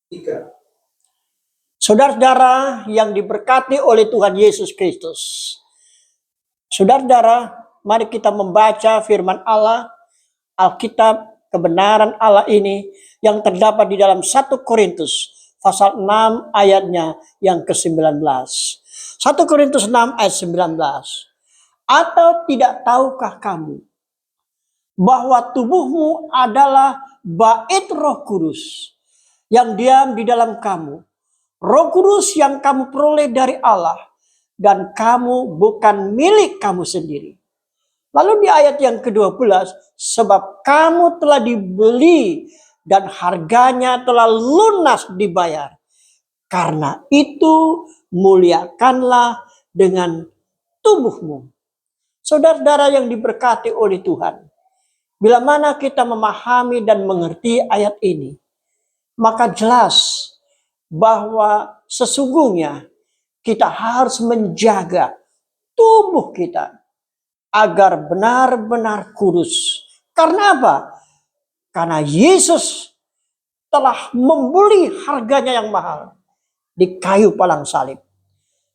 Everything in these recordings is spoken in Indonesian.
3. Saudara-saudara yang diberkati oleh Tuhan Yesus Kristus. Saudara-saudara, mari kita membaca firman Allah, Alkitab, kebenaran Allah ini yang terdapat di dalam 1 Korintus pasal 6 ayatnya yang ke-19. 1 Korintus 6 ayat 19. Atau tidak tahukah kamu bahwa tubuhmu adalah bait Roh Kudus yang diam di dalam kamu, Roh Kudus yang kamu peroleh dari Allah, dan kamu bukan milik kamu sendiri. Lalu di ayat yang ke-12, sebab kamu telah dibeli dan harganya telah lunas dibayar. Karena itu muliakanlah dengan tubuhmu. Saudara-saudara yang diberkati oleh Tuhan, bila mana kita memahami dan mengerti ayat ini, maka jelas bahwa sesungguhnya kita harus menjaga tubuh kita agar benar-benar kudus. Karena apa? Karena Yesus telah membeli harganya yang mahal di kayu palang salib.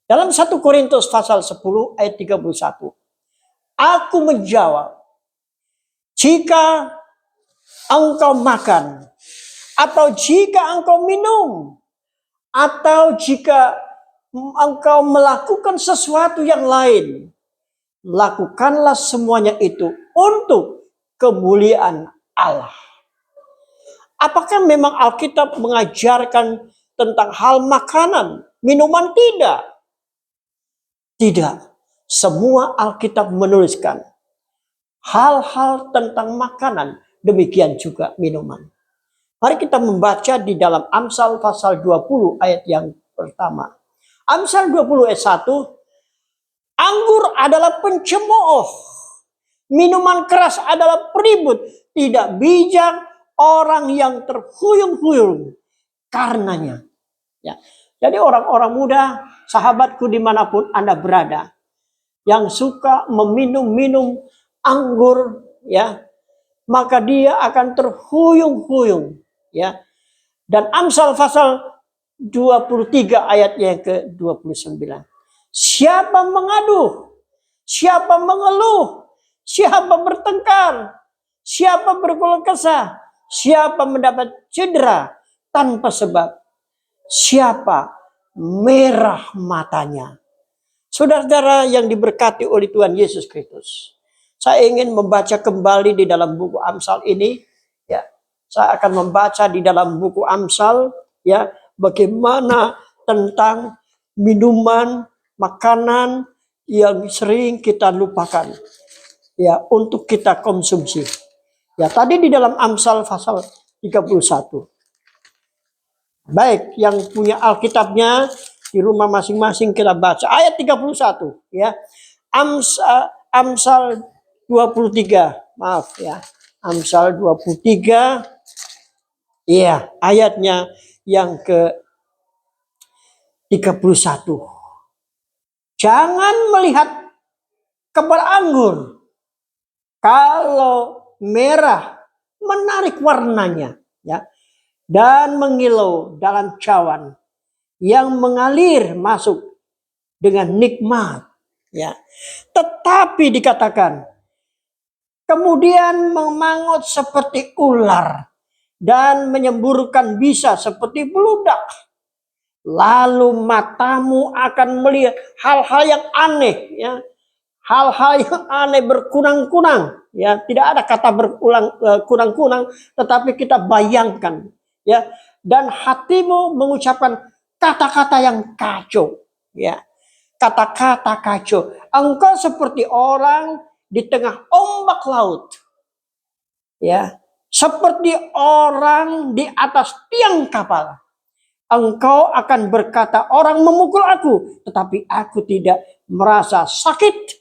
Dalam 1 Korintus pasal 10 ayat 31. Aku menjawab, jika engkau makan, atau jika engkau minum, atau jika engkau melakukan sesuatu yang lain, lakukanlah semuanya itu untuk kemuliaan Allah. Apakah memang Alkitab mengajarkan tentang hal makanan, minuman? Tidak. Tidak. Semua Alkitab menuliskan hal-hal tentang makanan, demikian juga minuman. Mari kita membaca di dalam Amsal pasal 20 ayat yang pertama. Amsal 20 ayat 1. Anggur adalah pencemooh, minuman keras adalah peribut, tidak bijak orang yang terhuyung-huyung karenanya. Ya. Jadi orang-orang muda, sahabatku dimanapun Anda berada, yang suka meminum anggur, ya, maka dia akan terhuyung-huyung, ya. Dan Amsal pasal 23 ayat yang ke-29. Siapa mengaduh, siapa mengeluh, siapa bertengkar, siapa berkeluh kesah, siapa mendapat cedera tanpa sebab, siapa merah matanya. Saudara-saudara yang diberkati oleh Tuhan Yesus Kristus, saya ingin membaca kembali di dalam buku Amsal ini. Ya, saya akan membaca di dalam buku Amsal, ya, bagaimana tentang minuman, makanan yang sering kita lupakan, ya, untuk kita konsumsi. Ya, tadi di dalam Amsal pasal 31. Baik, yang punya Alkitabnya di rumah masing-masing kita baca ayat 31, ya. Amsal 23, maaf ya. Amsal 23, ya, ayatnya yang ke-31. Jangan melihat kepada anggur kalau merah menarik warnanya, ya, dan mengilau dalam cawan yang mengalir masuk dengan nikmat, ya. Tetapi dikatakan, kemudian memangut seperti ular dan menyemburkan bisa seperti beludak. Lalu matamu akan melihat hal-hal yang aneh, ya. Hal-hal yang aneh berkunang-kunang, ya. Tidak ada kata berulang kunang-kunang, tetapi kita bayangkan, ya. Dan hatimu mengucapkan kata-kata yang kacau, ya. Kata-kata kacau. Engkau seperti orang di tengah ombak laut, ya. Seperti orang di atas tiang kapal. Engkau akan berkata, orang memukul aku, tetapi aku tidak merasa sakit.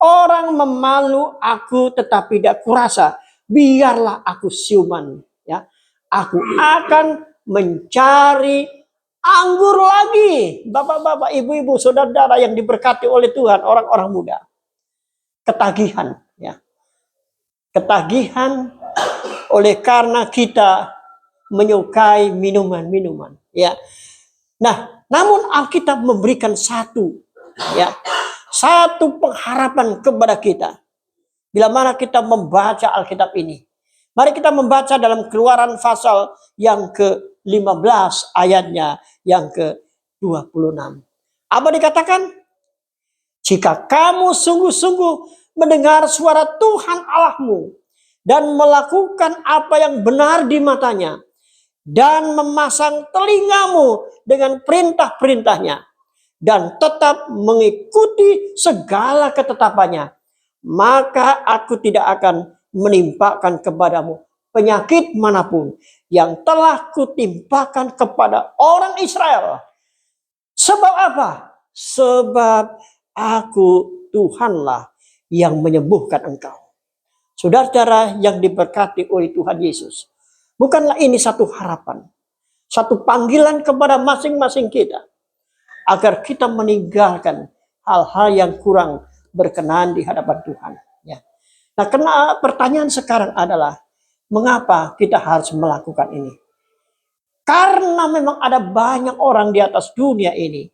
Orang memalu aku, tetapi tidak kurasa. Biarlah aku siuman, ya. Aku akan mencari anggur lagi. Bapak-bapak, ibu-ibu, saudara-saudara yang diberkati oleh Tuhan, orang-orang muda. Ketagihan, ya. Ketagihan oleh karena kita menyukai minuman-minuman, ya. Nah, namun Alkitab memberikan satu pengharapan kepada kita. Bila mana kita membaca Alkitab ini. Mari kita membaca dalam Keluaran pasal yang ke-15 ayatnya yang ke-26. Apa dikatakan? Jika kamu sungguh-sungguh mendengar suara Tuhan Allahmu dan melakukan apa yang benar di matanya dan memasang telingamu dengan perintah-perintahnya dan tetap mengikuti segala ketetapannya, maka aku tidak akan menimpakan kepadamu penyakit manapun yang telah kutimpakan kepada orang Israel. Sebab apa? Sebab aku Tuhanlah yang menyembuhkan engkau. Saudara-saudara yang diberkati oleh Tuhan Yesus, bukanlah ini satu harapan, satu panggilan kepada masing-masing kita, agar kita meninggalkan hal-hal yang kurang berkenan di hadapan Tuhan. Ya. Nah, karena pertanyaan sekarang adalah, mengapa kita harus melakukan ini? Karena memang ada banyak orang di atas dunia ini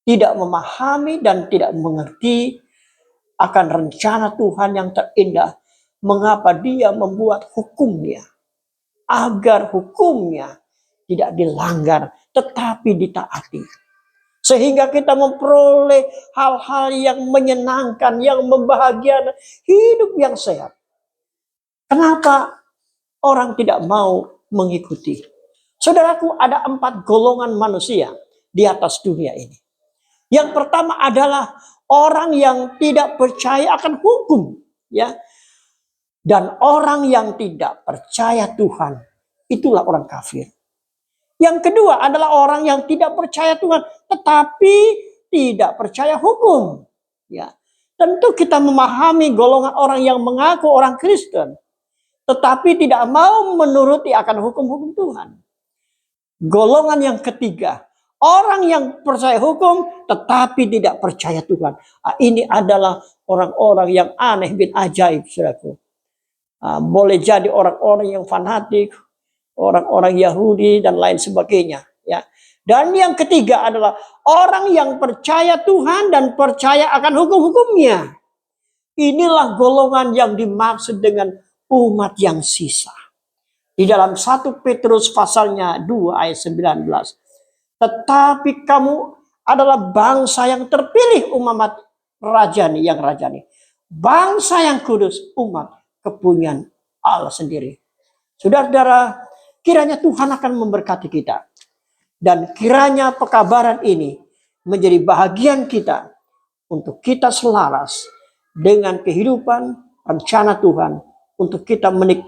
tidak memahami dan tidak mengerti akan rencana Tuhan yang terindah. Mengapa dia membuat hukumnya, agar hukumnya tidak dilanggar tetapi ditaati. Sehingga kita memperoleh hal-hal yang menyenangkan, yang membahagiakan, hidup yang sehat. Kenapa orang tidak mau mengikuti? Saudaraku, ada 4 golongan manusia di atas dunia ini. Yang pertama adalah orang yang tidak percaya akan hukum, ya. Dan orang yang tidak percaya Tuhan, itulah orang kafir. Yang kedua adalah orang yang tidak percaya Tuhan, tetapi tidak percaya hukum. Ya, tentu kita memahami golongan orang yang mengaku orang Kristen, tetapi tidak mau menuruti akan hukum-hukum Tuhan. Golongan yang ketiga, orang yang percaya hukum, tetapi tidak percaya Tuhan. Ini adalah orang-orang yang aneh bin ajaib, saudaraku. Boleh jadi orang-orang yang fanatik, orang-orang Yahudi dan lain sebagainya, ya. Dan yang ketiga adalah orang yang percaya Tuhan dan percaya akan hukum-hukumnya. Inilah golongan yang dimaksud dengan umat yang sisa. Di dalam 1 Petrus pasalnya 2 ayat 19. Tetapi kamu adalah bangsa yang terpilih, umat rajani yang rajani. Bangsa yang kudus, umat kepunyaan Allah sendiri. Saudara-saudara, kiranya Tuhan akan memberkati kita. Dan kiranya pekabaran ini menjadi bahagian kita untuk kita selaras dengan kehidupan rencana Tuhan untuk kita menikmati